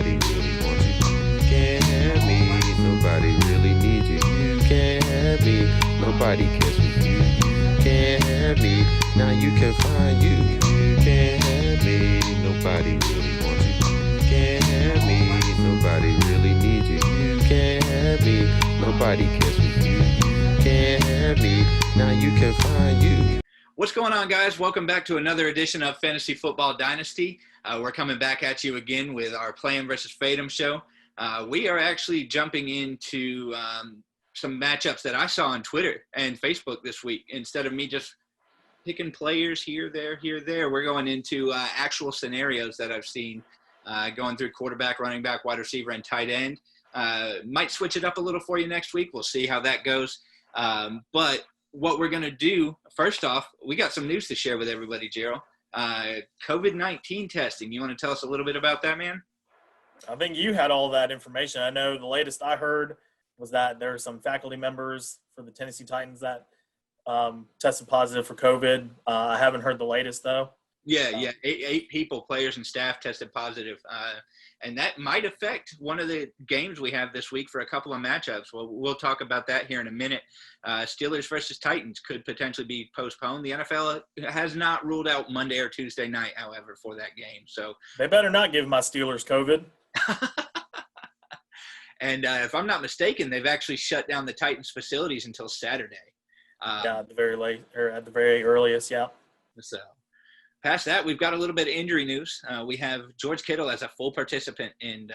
Nobody really wants you. You can't have me. Nobody really needs you. You can't have me. Nobody cares for you. You can't have me. Now you can find you. You can't have me. Nobody really wants you. You can't have me. Nobody really needs you. You can't have me. Nobody cares for you. You can't have me. Now you can find you. What's going on, guys? Welcome back to another edition of Fantasy Football Dynasty. We're coming back at you again with our Play'em versus Fade'em show. We are actually jumping into some matchups that I saw on Twitter and Facebook this week. Instead of me just picking players here, there, we're going into actual scenarios that I've seen going through quarterback, running back, wide receiver, and tight end. Might switch it up a little for you next week. We'll see how that goes. But what we're going to do, first off, we got some news to share with everybody, Gerald. COVID-19 testing. You want to tell us a little bit about that, man? I think you had all that information. I know the latest I heard was that there are some faculty members for the Tennessee Titans that tested positive for COVID. I haven't heard the latest, though. Yeah. Eight people, players and staff, tested positive. And that might affect one of the games we have this week for a couple of matchups. Well, we'll talk about that here in a minute. Steelers versus Titans could potentially be postponed. The NFL has not ruled out Monday or Tuesday night, however, for that game. So they better not give my Steelers COVID. And if I'm not mistaken, they've actually shut down the Titans facilities until Saturday. At the very late or at the very earliest, yeah. So past that, we've got a little bit of injury news. We have George Kittle as a full participant in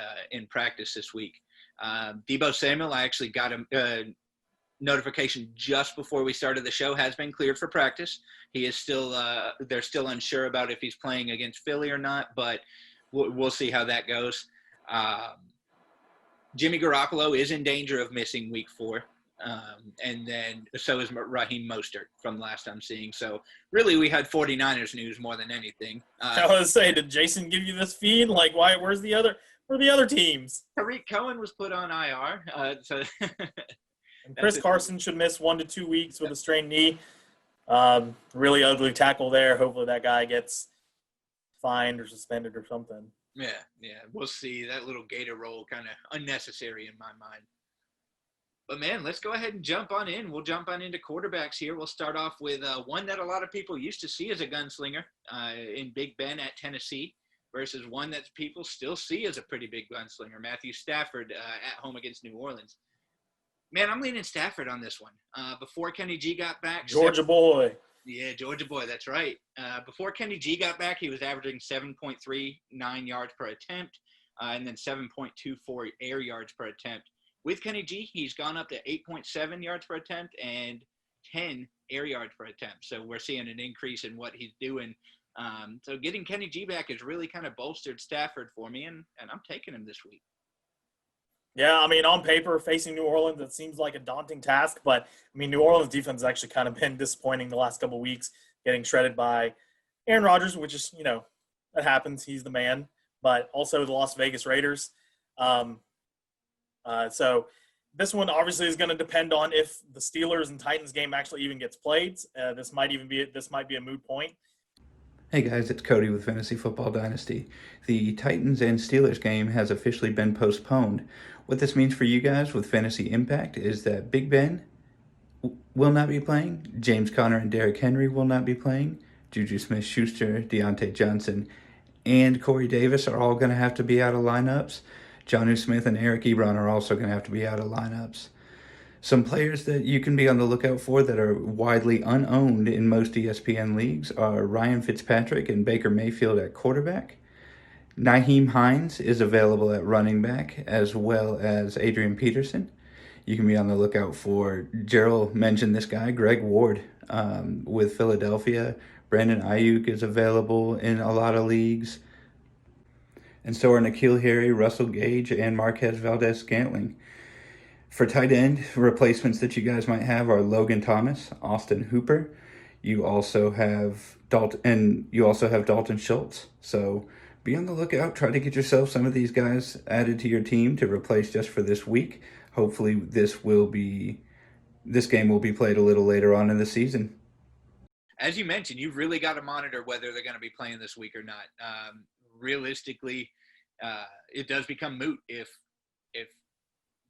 practice this week. Deebo Samuel, I actually got a notification just before we started the show, has been cleared for practice. He is still they're still unsure about if he's playing against Philly or not, but we'll see how that goes. Jimmy Garoppolo is in danger of missing week 4. And then so is Raheem Mostert from last I'm seeing. So really we had 49ers news more than anything. I was going to say, did Jason give you this feed? Like, where are the other teams? Tariq Cohen was put on IR. And Chris Carson should miss 1 to 2 weeks with a strained knee. Really ugly tackle there. Hopefully that guy gets fined or suspended or something. Yeah. We'll see. That little gator roll kind of unnecessary in my mind. But, man, let's go ahead and jump on in. We'll jump on into quarterbacks here. We'll start off with one that a lot of people used to see as a gunslinger in Big Ben at Tennessee versus one that people still see as a pretty big gunslinger, Matthew Stafford at home against New Orleans. Man, I'm leaning Stafford on this one. Before Kenny G got back. Georgia boy. Yeah, Georgia boy, that's right. Before Kenny G got back, he was averaging 7.39 yards per attempt and then 7.24 air yards per attempt. With Kenny G, he's gone up to 8.7 yards per attempt and 10 air yards per attempt. So we're seeing an increase in what he's doing. So getting Kenny G back has really kind of bolstered Stafford for me, and I'm taking him this week. Yeah, I mean, on paper, facing New Orleans, it seems like a daunting task. But, I mean, New Orleans defense has actually kind of been disappointing the last couple of weeks, getting shredded by Aaron Rodgers, which is, that happens. He's the man. But also the Las Vegas Raiders. So this one obviously is going to depend on if the Steelers and Titans game actually even gets played. This might be a moot point. Hey guys, it's Cody with Fantasy Football Dynasty. The Titans and Steelers game has officially been postponed. What this means for you guys with Fantasy Impact is that Big Ben will not be playing, James Conner and Derrick Henry will not be playing, Juju Smith-Schuster, Deontay Johnson, and Corey Davis are all going to have to be out of lineups. Jonnu Smith and Eric Ebron are also going to have to be out of lineups. Some players that you can be on the lookout for that are widely unowned in most ESPN leagues are Ryan Fitzpatrick and Baker Mayfield at quarterback. Nyheim Hines is available at running back, as well as Adrian Peterson. You can be on the lookout for, Gerald mentioned this guy, Greg Ward with Philadelphia. Brandon Ayuk is available in a lot of leagues. And so are N'Keal Harry, Russell Gage, and Marquez Valdez-Scantling. For tight end, replacements that you guys might have are Logan Thomas, Austin Hooper. You also have Dalton Schultz. So be on the lookout. Try to get yourself some of these guys added to your team to replace just for this week. Hopefully this game will be played a little later on in the season. As you mentioned, you've really got to monitor whether they're going to be playing this week or not. Realistically, it does become moot if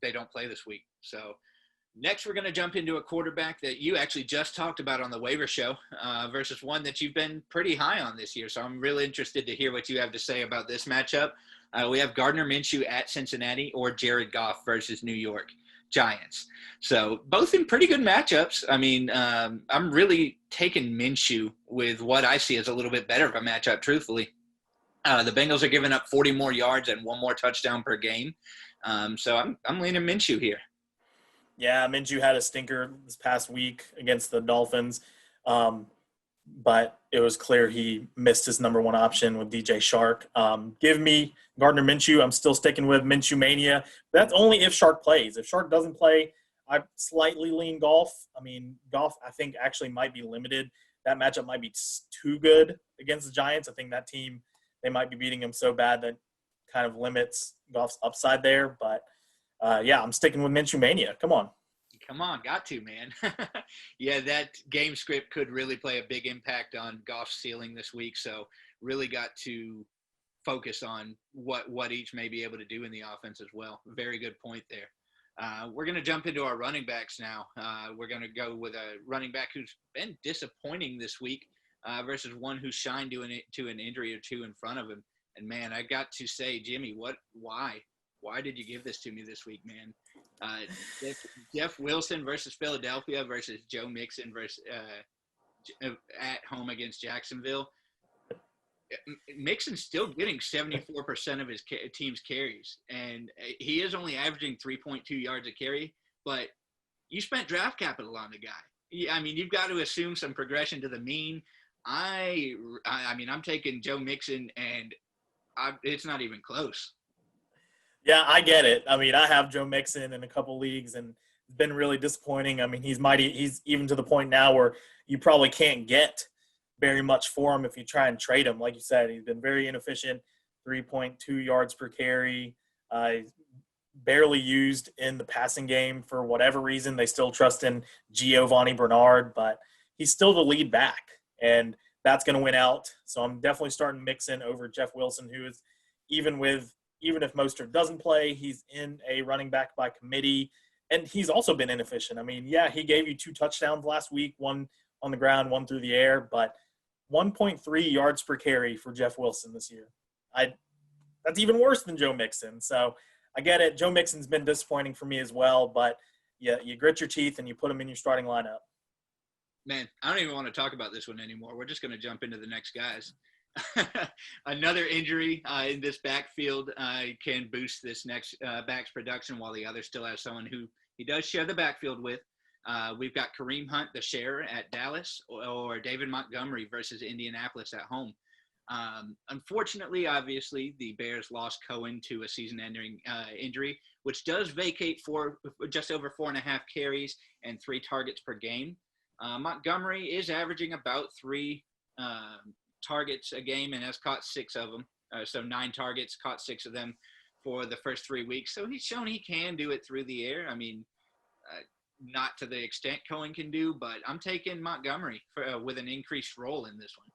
they don't play this week. So next, we're going to jump into a quarterback that you actually just talked about on the waiver show versus one that you've been pretty high on this year. So I'm really interested to hear what you have to say about this matchup. We have Gardner Minshew at Cincinnati or Jared Goff versus New York Giants. So both in pretty good matchups. I mean, I'm really taking Minshew with what I see as a little bit better of a matchup, truthfully. The Bengals are giving up 40 more yards and 1 more touchdown per game. So I'm leaning Minshew here. Yeah, Minshew had a stinker this past week against the Dolphins, but it was clear he missed his number one option with DJ Shark. Give me Gardner Minshew. I'm still sticking with Minshew Mania. That's only if Shark plays. If Shark doesn't play, I slightly lean Goff. I mean, Goff, I think, actually might be limited. That matchup might be too good against the Giants. I think that team, they might be beating him so bad that kind of limits Goff's upside there. But, yeah, I'm sticking with Minshew Mania. Come on. Come on, got to, man. Yeah, that game script could really play a big impact on Goff's ceiling this week. So really got to focus on what each may be able to do in the offense as well. Very good point there. We're going to jump into our running backs now. We're going to go with a running back who's been disappointing this week versus one who's shined to an injury or two in front of him. And, man, I got to say, Jimmy, why? Why did you give this to me this week, man? Jeff Wilson versus Philadelphia versus Joe Mixon versus at home against Jacksonville. Mixon's still getting 74% of his team's carries, and he is only averaging 3.2 yards a carry, but you spent draft capital on the guy. I mean, you've got to assume some progression to the mean. I mean, I'm taking Joe Mixon, and it's not even close. Yeah, I get it. I mean, I have Joe Mixon in a couple leagues, and it's been really disappointing. I mean, he's even to the point now where you probably can't get very much for him if you try and trade him. Like you said, he's been very inefficient, 3.2 yards per carry. Barely used in the passing game for whatever reason. They still trust in Giovanni Bernard, but he's still the lead back, and that's going to win out. So I'm definitely starting Mixon over Jeff Wilson, who is even if Mostert doesn't play, he's in a running back by committee, and he's also been inefficient. I mean, yeah, he gave you 2 touchdowns last week, 1 on the ground, 1 through the air, but 1.3 yards per carry for Jeff Wilson this year. That's even worse than Joe Mixon. So I get it. Joe Mixon's been disappointing for me as well, but yeah, you grit your teeth and you put him in your starting lineup. Man, I don't even want to talk about this one anymore. We're just going to jump into the next guys. Another injury in this backfield can boost this next back's production, while the other still has someone who he does share the backfield with. We've got Kareem Hunt, the share at Dallas, or David Montgomery versus Indianapolis at home. Unfortunately, obviously, the Bears lost Cohen to a season-ending injury, which does vacate for just over 4.5 carries and 3 targets per game. Montgomery is averaging about 3 targets a game and has caught 6 of them. So 9 targets, caught 6 of them for the first 3 weeks. So he's shown he can do it through the air. I mean, not to the extent Cohen can do, but I'm taking Montgomery with an increased role in this one.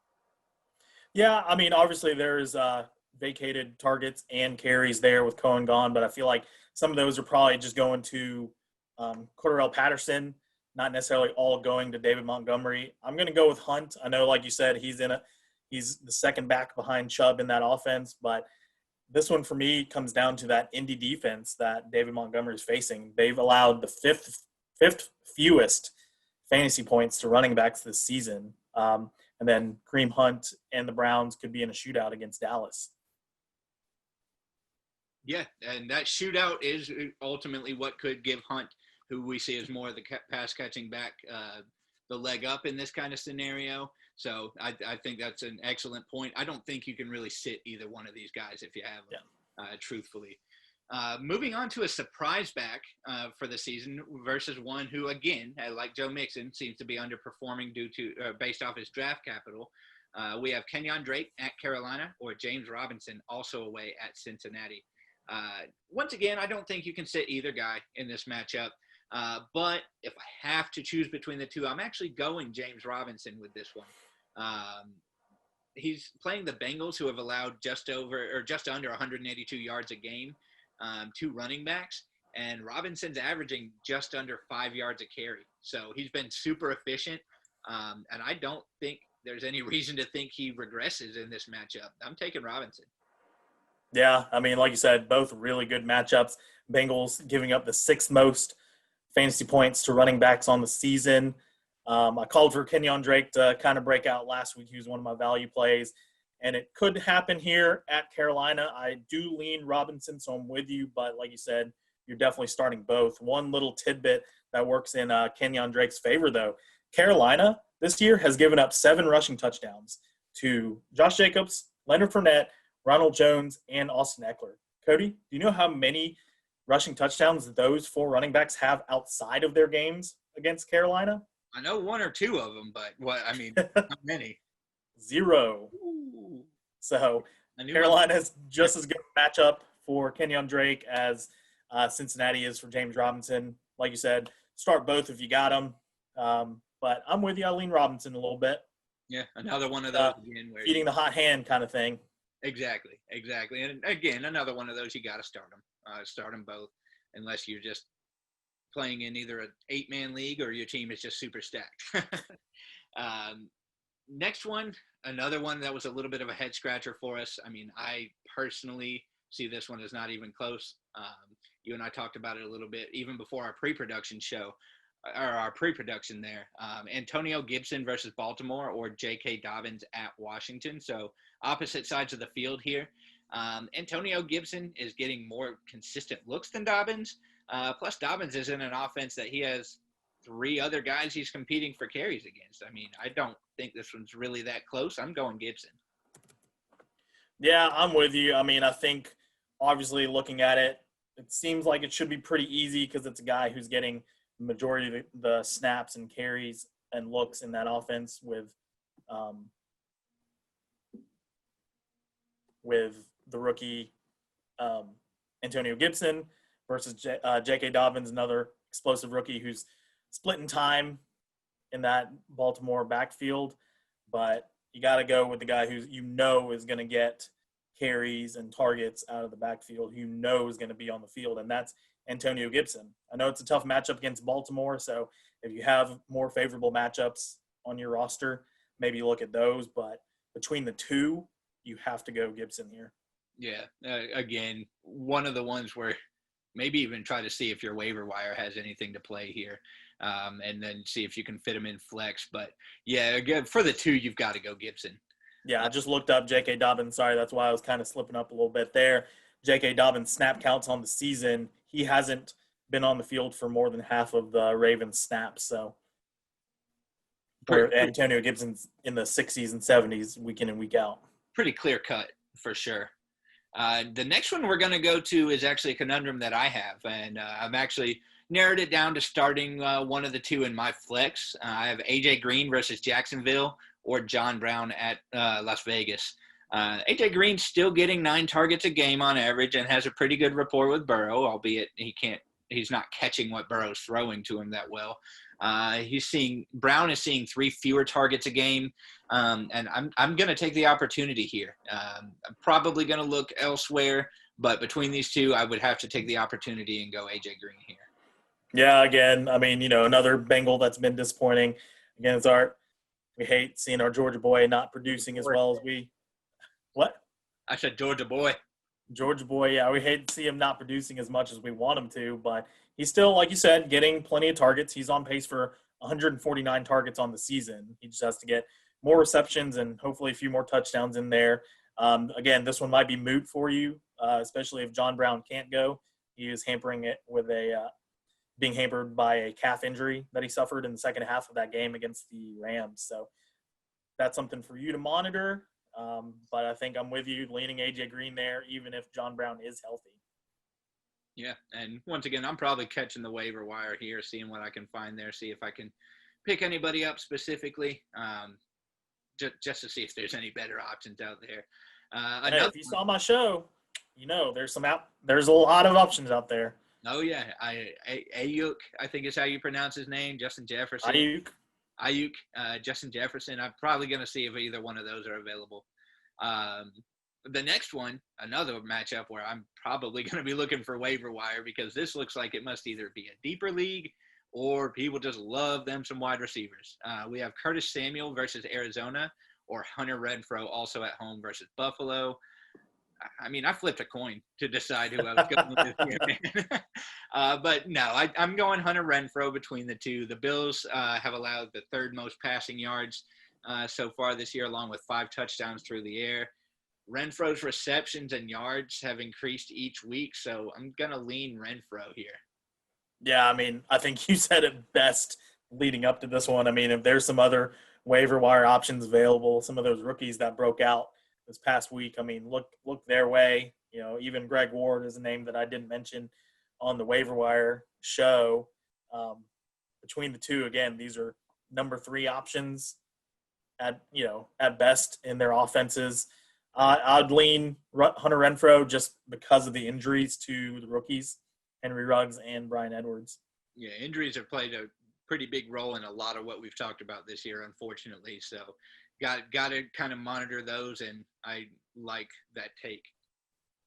Yeah, I mean, obviously there's vacated targets and carries there with Cohen gone, but I feel like some of those are probably just going to Cordarrelle Patterson, not necessarily all going to David Montgomery. I'm going to go with Hunt. I know, like you said, he's the second back behind Chubb in that offense, but this one for me comes down to that Indy defense that David Montgomery is facing. They've allowed the fifth fewest fantasy points to running backs this season. And then Kareem Hunt and the Browns could be in a shootout against Dallas. Yeah, and that shootout is ultimately what could give Hunt, who we see as more of the pass-catching back, the leg up in this kind of scenario. So I think that's an excellent point. I don't think you can really sit either one of these guys if you have them, truthfully. Moving on to a surprise back for the season versus one who, again, like Joe Mixon, seems to be underperforming based off his draft capital. We have Kenyon Drake at Carolina or James Robinson also away at Cincinnati. Once again, I don't think you can sit either guy in this matchup. But if I have to choose between the two, I'm actually going James Robinson with this one. he's playing the Bengals, who have allowed just under 182 yards a game to running backs, and Robinson's averaging just under 5 yards a carry. So he's been super efficient, and I don't think there's any reason to think he regresses in this matchup. I'm taking Robinson. Yeah, I mean, like you said, both really good matchups. Bengals giving up the 6th most fantasy points to running backs on the season. I called for Kenyon Drake to kind of break out last week. He was one of my value plays, and it could happen here at Carolina. I do lean Robinson, so I'm with you, but like you said, you're definitely starting both. One little tidbit that works in Kenyon Drake's favor, though. Carolina this year has given up 7 rushing touchdowns to Josh Jacobs, Leonard Fournette, Ronald Jones, and Austin Eckler. Cody, do you know how many rushing touchdowns those 4 running backs have outside of their games against Carolina? I know 1 or 2 of them, but how many? 0. Ooh. So Carolina's just as good a matchup for Kenyon Drake as Cincinnati is for James Robinson. Like you said, start both if you got them. But I'm with you. I lean Robinson a little bit. Yeah, another one of those again. Where feeding the hot hand kind of thing. Exactly. And again, another one of those, you got to start them. Start them both, unless you're just playing in either an 8-man league or your team is just super stacked. Next one, another one that was a little bit of a head scratcher for us. I mean, I personally see this one as not even close. You and I talked about it a little bit even before our pre-production show, or our pre-production there. Antonio Gibson versus Baltimore, or J.K. Dobbins at Washington. So opposite sides of the field here. Antonio Gibson is getting more consistent looks than Dobbins. Plus, Dobbins is in an offense that he has 3 other guys he's competing for carries against. I mean, I don't think this one's really that close. I'm going Gibson. Yeah, I'm with you. I mean, I think obviously looking at it, it seems like it should be pretty easy because it's a guy who's getting the majority of the snaps and carries and looks in that offense with the rookie Antonio Gibson versus J.K. Dobbins, another explosive rookie who's splitting time in that Baltimore backfield. But you got to go with the guy who is going to get carries and targets out of the backfield, who is going to be on the field, and that's Antonio Gibson. I know it's a tough matchup against Baltimore, so if you have more favorable matchups on your roster, maybe look at those. But between the two, you have to go Gibson here. Yeah, again, one of the ones where maybe even try to see if your waiver wire has anything to play here, and then see if you can fit him in flex. But, yeah, again, for the 2, you've got to go Gibson. Yeah, I just looked up J.K. Dobbins. Sorry, that's why I was kind of slipping up a little bit there. J.K. Dobbins' snap counts on the season. He hasn't been on the field for more than half of the Ravens' snaps. So, where Antonio Gibson's in the 60s and 70s week in and week out. Pretty clear cut for sure. The next one we're going to go to is actually a conundrum that I have, and I've actually narrowed it down to starting one of the 2 in my flex. I have A.J. Green versus Jacksonville, or John Brown at Las Vegas. A.J. Green's still getting 9 targets a game on average and has a pretty good rapport with Burrow, albeit he's not catching what Burrow's throwing to him that well. Brown is seeing 3 fewer targets a game, and I'm going to take the opportunity here. I'm probably going to look elsewhere, but between these 2, I would have to take the opportunity and go A.J. Green here. Yeah, again, I mean, another Bengal that's been disappointing. Again, it's we hate seeing our Georgia boy not producing as well as we – what? I said Georgia boy. Georgia boy, yeah, we hate to see him not producing as much as we want him to, but he's still, like you said, getting plenty of targets. He's on pace for 149 targets on the season. He just has to get more receptions and hopefully a few more touchdowns in there. Again, this one might be moot for you, especially if John Brown can't go. He is hampering it with being hampered by a calf injury that he suffered in the second half of that game against the Rams. So that's something for you to monitor. But I think I'm with you, leaning A.J. Green there, even if John Brown is healthy. Yeah, and once again, I'm probably catching the waiver wire here, seeing what I can find there, see if I can pick anybody up specifically, just to see if there's any better options out there. If you saw my show, there's a lot of options out there. Oh, yeah. Ayuk, I think is how you pronounce his name, Justin Jefferson. Ayuk. Ayuk, Justin Jefferson. I'm probably going to see if either one of those are available. The next one, another matchup where I'm probably going to be looking for waiver wire because this looks like it must either be a deeper league or people just love them some wide receivers. We have Curtis Samuel versus Arizona or Hunter Renfrow also at home versus Buffalo. I mean, I flipped a coin to decide who I was going with here, man. But no, I'm going Hunter Renfrow between the two. The Bills have allowed the third most passing yards so far this year, along with 5 touchdowns through the air. Renfrow's receptions and yards have increased each week, so I'm going to lean Renfrow here. Yeah, I mean, I think you said it best leading up to this one. I mean, if there's some other waiver wire options available, some of those rookies that broke out this past week, I mean, look their way. You know, even Greg Ward is a name that I didn't mention on the waiver wire show. Between the two, again, these are number 3 options at best in their offenses. I'd lean Hunter Renfrow just because of the injuries to the rookies, Henry Ruggs and Bryan Edwards. Yeah, injuries have played a pretty big role in a lot of what we've talked about this year, unfortunately. So got to kind of monitor those, and I like that take.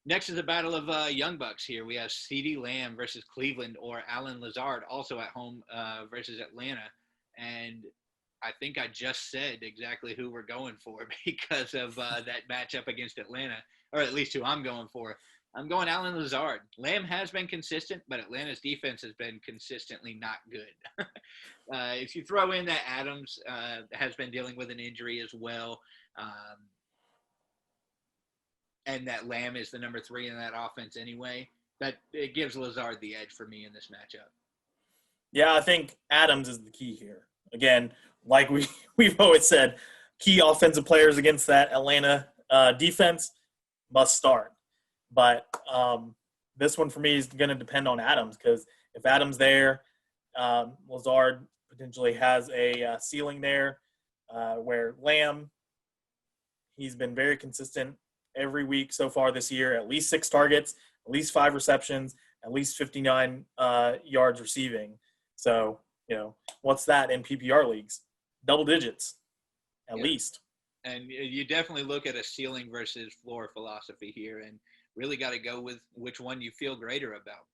Next is a battle of young bucks here. We have CeeDee Lamb versus Cleveland or Allen Lazard also at home versus Atlanta. And I think I just said exactly who we're going for because of that matchup against Atlanta, or at least who I'm going for. I'm going Allen Lazard. Lamb has been consistent, but Atlanta's defense has been consistently not good. If you throw in that Adams has been dealing with an injury as well, and that Lamb is the number 3 in that offense anyway, that it gives Lazard the edge for me in this matchup. Yeah, I think Adams is the key here. Again, like we've always said, key offensive players against that Atlanta defense must start. But this one for me is going to depend on Adams because if Adams there, Lazard potentially has a ceiling there where Lamb, he's been very consistent every week so far this year, at least 6 targets, at least 5 receptions, at least 59 yards receiving. So, what's that in PPR leagues? Double digits, at least. And you definitely look at a ceiling versus floor philosophy here and really got to go with which one you feel greater about.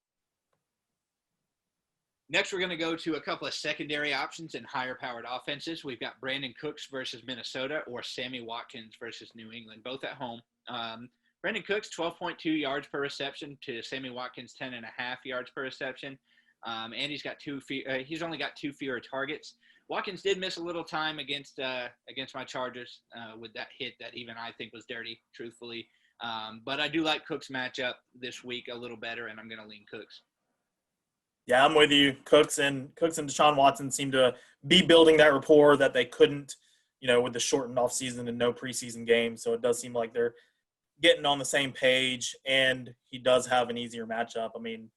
Next, we're going to go to a couple of secondary options in higher-powered offenses. We've got Brandon Cooks versus Minnesota or Sammy Watkins versus New England, both at home. Brandon Cooks, 12.2 yards per reception to Sammy Watkins, 10.5 yards per reception. And he's only got 2 fewer targets. Watkins did miss a little time against my Chargers with that hit that even I think was dirty, truthfully. But I do like Cooks' matchup this week a little better, and I'm going to lean Cooks. Yeah, I'm with you. Cooks and Deshaun Watson seem to be building that rapport that they couldn't, with the shortened offseason and no preseason games. So it does seem like they're getting on the same page, and he does have an easier matchup. I mean,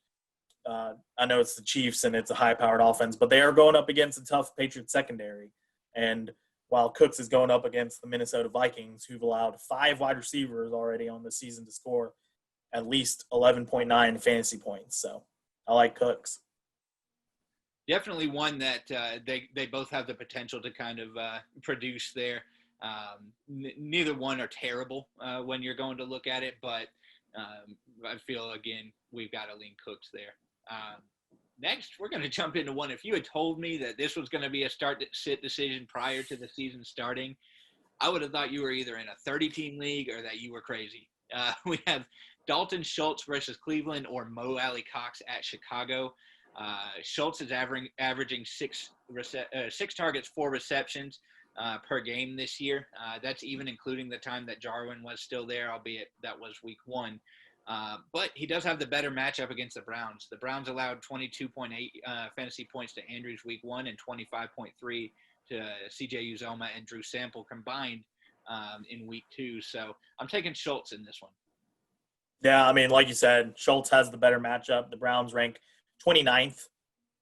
I know it's the Chiefs and it's a high-powered offense, but they are going up against a tough Patriots secondary. And while Cooks is going up against the Minnesota Vikings, who've allowed 5 wide receivers already on the season to score at least 11.9 fantasy points. So I like Cooks. Definitely one that they both have the potential to kind of produce there. Neither one are terrible when you're going to look at it, but I feel, again, we've got to lean Cooks there. Next, we're going to jump into one. If you had told me that this was going to be a start-sit decision prior to the season starting, I would have thought you were either in a 30-team league or that you were crazy. We have Dalton Schultz versus Cleveland or Mo Ali-Cox at Chicago. Schultz is averaging 6 targets, 4 receptions per game this year. That's even including the time that Jarwin was still there, albeit that was week 1. But he does have the better matchup against the Browns. The Browns allowed 22.8 fantasy points to Andrews week 1 and 25.3 to C.J. Uzomah and Drew Sample combined in week 2. So I'm taking Schultz in this one. Yeah, I mean, like you said, Schultz has the better matchup. The Browns rank 29th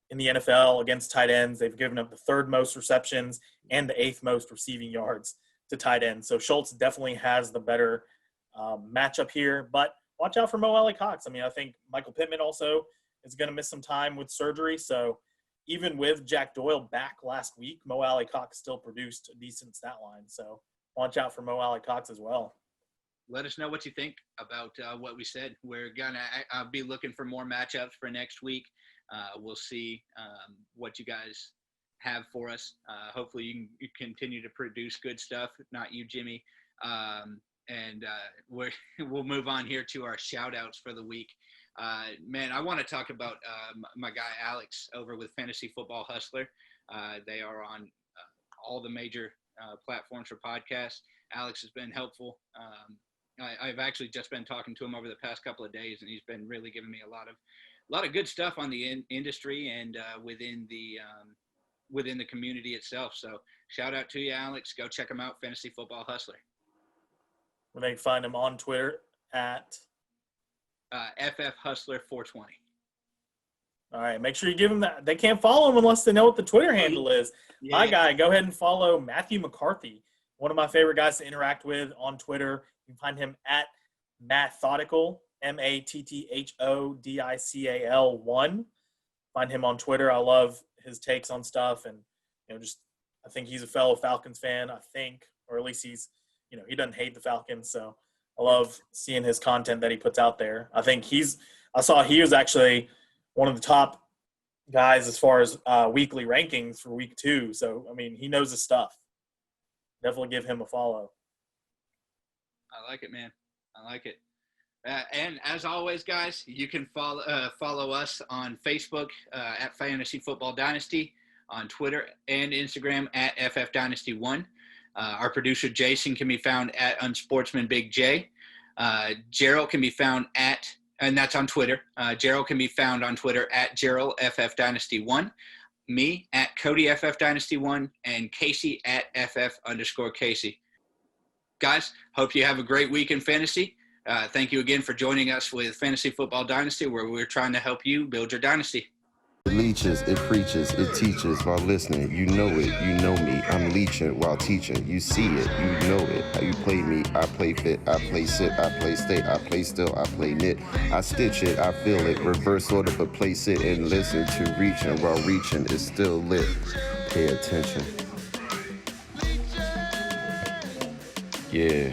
in the NFL against tight ends. They've given up the 3rd most receptions and the 8th most receiving yards to tight ends. So Schultz definitely has the better matchup here. But watch out for Mo Ali-Cox. I mean, I think Michael Pittman also is going to miss some time with surgery. So even with Jack Doyle back last week, Mo Ali-Cox still produced a decent stat line. So watch out for Mo Ali-Cox as well. Let us know what you think about what we said. We're going to be looking for more matchups for next week. We'll see what you guys have for us. Hopefully you continue to produce good stuff. Not you, Jimmy. We'll move on here to our shout-outs for the week. Man, I want to talk about my guy Alex over with Fantasy Football Hustler. They are on all the major platforms for podcasts. Alex has been helpful. I've actually just been talking to him over the past couple of days, and he's been really giving me a lot of good stuff on the industry and within the community itself. So shout out to you, Alex. Go check him out, Fantasy Football Hustler. They can find him on Twitter at FF Hustler 420. All right, make sure you give him that. They can't follow him unless they know what the Twitter handle is. Yeah. My guy, go ahead and follow Matthew McCarthy, one of my favorite guys to interact with on Twitter. You can find him at Mathodical, MATTHODICAL 1. Find him on Twitter. I love his takes on stuff, and I think he's a fellow Falcons fan. Or at least he doesn't hate the Falcons. So I love seeing his content that he puts out there. I saw he was actually one of the top guys as far as weekly rankings for week 2. So, I mean, he knows his stuff. Definitely give him a follow. I like it, man. I like it. And as always, guys, you can follow us on Facebook at Fantasy Football Dynasty, on Twitter and Instagram at FF Dynasty 1. Our producer, Jason, can be found at UnsportsmanBigJ. Gerald can be found and that's on Twitter. Gerald can be found on Twitter at GeraldFFDynasty1. Me at CodyFFDynasty1, and Casey at FF_Casey. Guys, hope you have a great week in fantasy. Thank you again for joining us with Fantasy Football Dynasty, where we're trying to help you build your dynasty. It leeches, it preaches, it teaches while listening. You know it, you know me. I'm leeching while teaching. You see it, you know it. How you play me, I play fit, I play sit, I play stay, I play still, I play knit. I stitch it, I feel it. Reverse order, but play sit and listen to reaching while reaching is still lit. Pay attention. Yeah.